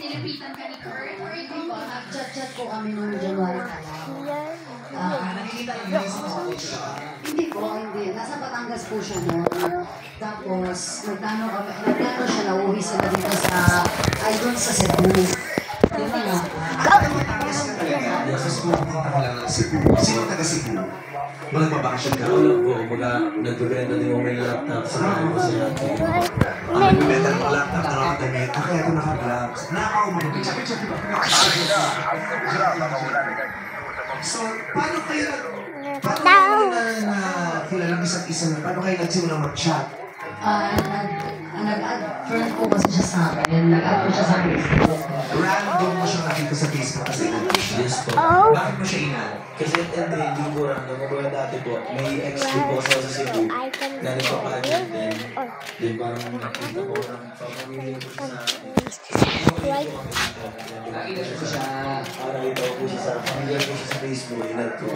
Nilipitan ka ni Kurt or ikaw ba? Nag-chat-chat po kami nung January pa lang. Nakikita niyo yung sa college. Hindi po, hindi. Nasa Batangas po siya noon. Tapos, nagplano siya na uwi sila dito sa, ay doon sa Cebu. Di ba nga? Batangas ka talaga. Sa school, punta ka lang ng Cebu. Sino taga Cebu? Magbabakasyon ka? Wala po, kumbaga nagbibenta din mo may laptop sa mga ko siya. Nagbibenta ng laptop na nakagamit. Kaya ito naka-gloves. Nakakaumag. So, paano kayo kilalang isa't isa na? Paano kayo nagsimula mag-chat? Nag-add friend ko kasi siya sa akin. Nag-add ko siya sa Facebook. Random mo siya nakita sa Facebook kasi Yes po. bakit mo siya inal? Kasi hindi ko random. Kumbaga dati po, may ex ko po sa Cebu. Galing pa pageant din. Di parang nakita ko ng pamamili ko sa Nakita ko siya. nakita ko siya sa pamilya ko siya sa Facebook. Inad ko.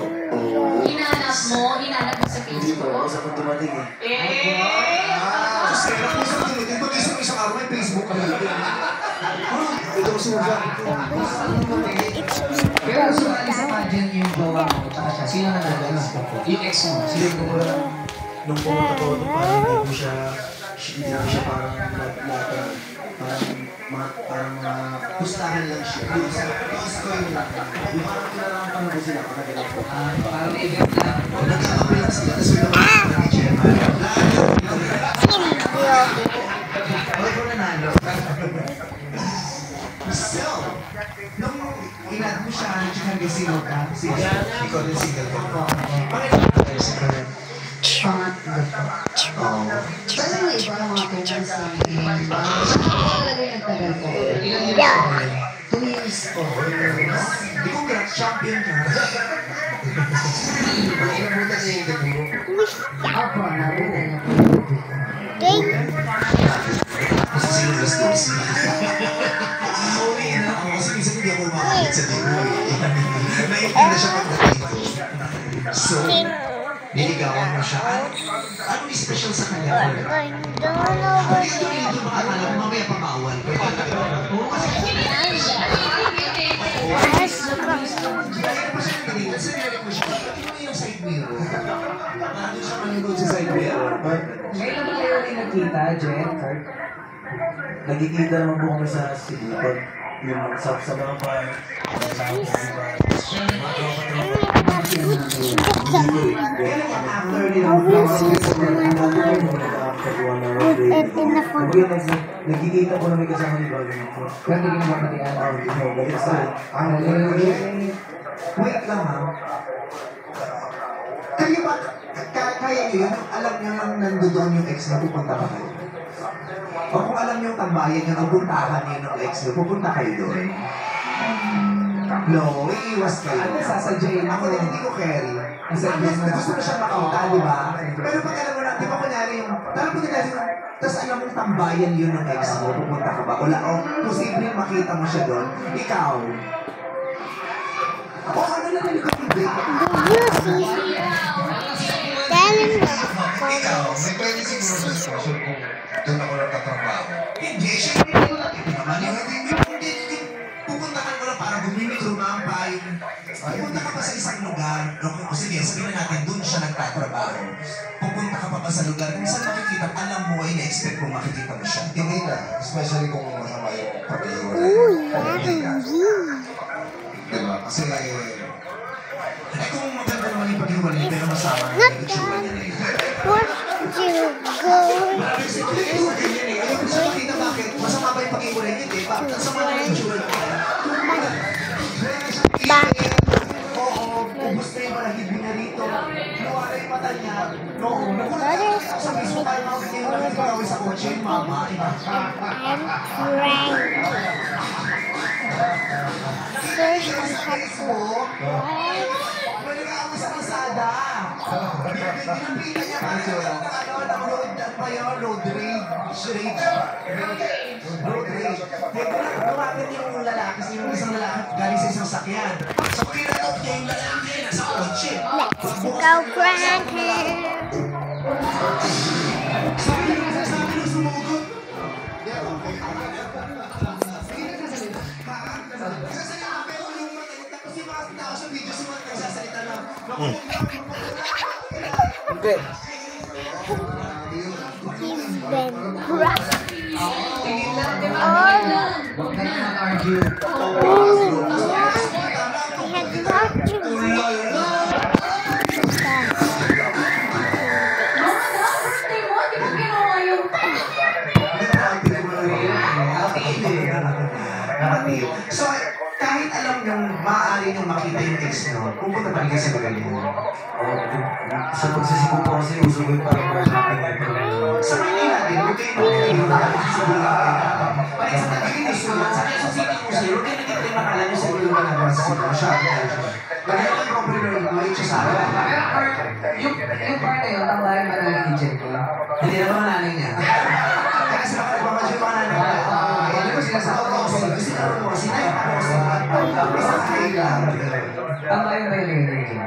Hinanap mo sa Hindi po, Facebook. ako sa kong dumating eh. Kasi nakusap din. Ito isang araw may Facebook ka lang. Ito ko sinasya. Pero sumali sa pageant yung gawa mo, tsaka siya, sino na nag-alas ko po? Yung ex mo, Kasi kung nung pumunta ko, parang hindi ko siya, parang Pustahan lang siya. Gusto ko yun lang. Yung parang kinalaman ko sila pagkagalan ko. parang event na. Nagkakapilan sila. Tapos may naman ni Gemma. Wala ko nanalo. So, nung inad mo siya, nag-check ka single ka. Ikaw din single ka. Bakit ka si Karen? Pero yung iba ang mga parents namin, talaga yung nagtagal ko. 2 years po. Di ko grab, champion ka. Inabutan niya yung debut. Opo, nabutan niya po. Kasi sino gastos? Sorry na. Kasi minsan hindi ako makakit sa debut eh. Naiintindihan siya pagdating ko. So, niligawan mo siya. Anong special sa kanya? Hindi ko dito makakala kung mamaya pamawal. Oo, kasi dahil pa siya nagalitan, sinabi ko siya, ito mo yung side mirror. Nandun siya manunod sa side mirror. Ngayon ba kayo rin nagkita, Jen, Kurt? nagkikita naman po kami sa city. Pag yung sa mga bar, nagkikita ko na may kasama ni Bagay ko. Ba't hindi mo matiyan? Wait lang ha. Kayo ba, kaya nyo yun? Alam nyo nang nandoon yung ex na pupunta ka kayo? O kung alam nyo yung tambayan nyo, ang puntahan nyo ng ex nyo, pupunta kayo doon? No, iiwas kayo. Ano sasadyain mo? Ako din hindi ko carry. Gusto mo siyang makita, di ba? Pero pag alam mo na, di ba kunyari yung, parang kung kunyari yung, tapos alam mong tambayan yun ng ex mo, pupunta ka ba? O posibleng makita mo siya doon, ikaw. O ano na nalito yung break? Ikaw, may pwede siguro sa sitwasyon kung doon ako nagtatrabaho. Hindi, syempre ko lang. Ito naman yung hindi. Pupuntahan mo lang para gumimitrumahan pa yung... Pupunta ka pa sa isang lugar. O sige, sabihin na natin, doon siya nagtatrabaho. Pupunta ka pa sa lugar. Kung saan makikita, alam mo ay na-expect kung makikita mo siya. Hindi na. Especially kung masama yung pag-iwan. Diba? Kasi... kung maganda naman yung pag-iwalay, pero masama na yung itsura niya na yun. Maraming siguro ganyan eh. Ayaw ko siya makita bakit. Masama ba yung pag-iwalay niya eh? Bakit ang sama na yung itsura niya? Oo, ubus na yung balahid niya rito. Nawala yung mata niya. No, nakulat sa mismo tayo mga ganyan na nagpagawin sa kotse. Mama, iba. Pwede ka ako sa kalsada. Pinapita niya pa ng road rage. Road rage. Tumagan yung lalaki, yung isang lalaki galing sa isang sakyan. So, kinatot niya yung lalaki na sa kotse. Let's go, Grandpa. Sabi nung Be. Huwag na yung mag-argue. So, kahit alam niyong maaari niyong makita yung ex nyo, pupunta pa rin kayo sa lugar niyo. Sa pagsisipo po kasi uso ko yung parang Sa Manila din, huwag kayo makikita sa Bulacan. Parang sa nagiginis ko yan, sa Quezon City po sa'yo, huwag kayo nakikita yung makala niyo sa lugar na nasa sila. Masyado na yun. Lagyan ko yung compliment mo, ito sa akin. Pero yung part na yun, tambayan ba na yung Jen ko? Hindi naman nanay niya. Kasi mga yung mga nanay niya. Ano ko sinasabi ko? Sinasabi ko, sinasabi ko, sinasabi ko. Tambayan ba yung Jen?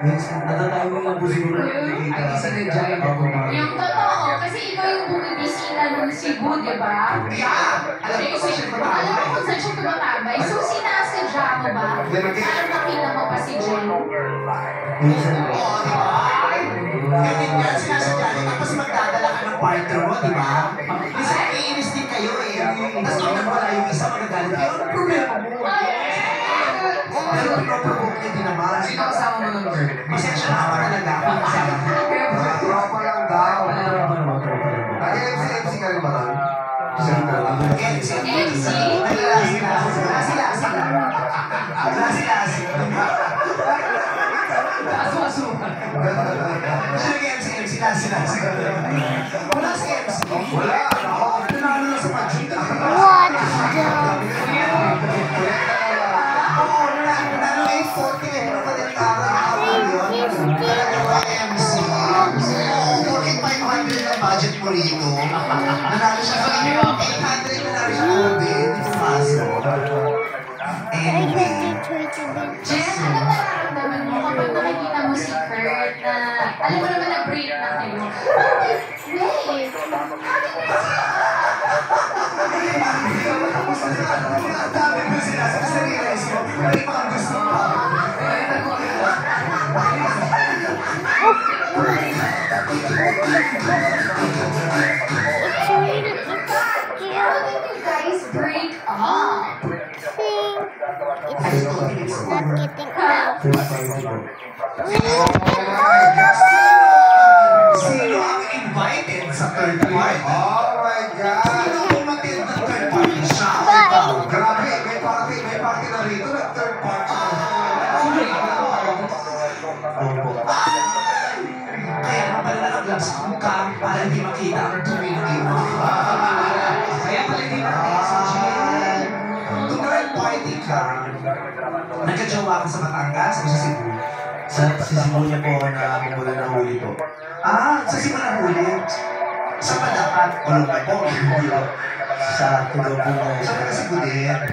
Natatawa lang po siguro. Ay, di sinadya yung Yung totoo, kasi ikaw yung bumibisita ng Cebu, di ba? Alam ko kung siya Alam mo kung saan siya tumatambay. So, sinasadya mo ba? Parang makita mo pa si Jen. Minsan po. Oo, di ba? Ganyan yan, sinasadya niya. Tapos magdadala ka ng partner mo, di ba? Minsan, iinis din kayo eh. Tapos pag nagwala yung isa, magagalit kayo. Ano problema mo? Pero pinoprovoke niya din naman. Sino kasama mo ng girl? Pasensya na ako talaga. Tropa lang daw. MC ka rin ba ron? MC? Lasi-lasi. Aso-asukan. Sino MC? Lasi-lasi. Wala si MC. Wala. Pinalo na sa budget. Oo, nanalo 840. Pero pa din MC. 4,500 ang budget mo rito. Nanalo siya sa 800 nanalo siya ng bid. Pumasok. Anyway. Jen, ano nararamdaman mo kapag nakikita mo si Kurt na, alam mo naman na-break na kayo? Wait! Ang dami mo sila sa realize ko. Hindi pa ang gusto mo. How did you guys break up? Sino ang invited sa third party? Oh my God! Sino ang umatid ng third party? Siya o ikaw? Grabe, may party na rito na third party. Kaya naman pala nakaglabs sa mukha para hindi makita ang dumi ng iba. Kaya pala hindi nakakita si Jen. Kung third party ka, nagkajowa ka sa Batangas o sa Cebu? Sa sisibo niya po ako na kumula na huli po. Sa Cebu na huli. Sa Padapat, walang po. Sa tugaw po na Sa Cebu din.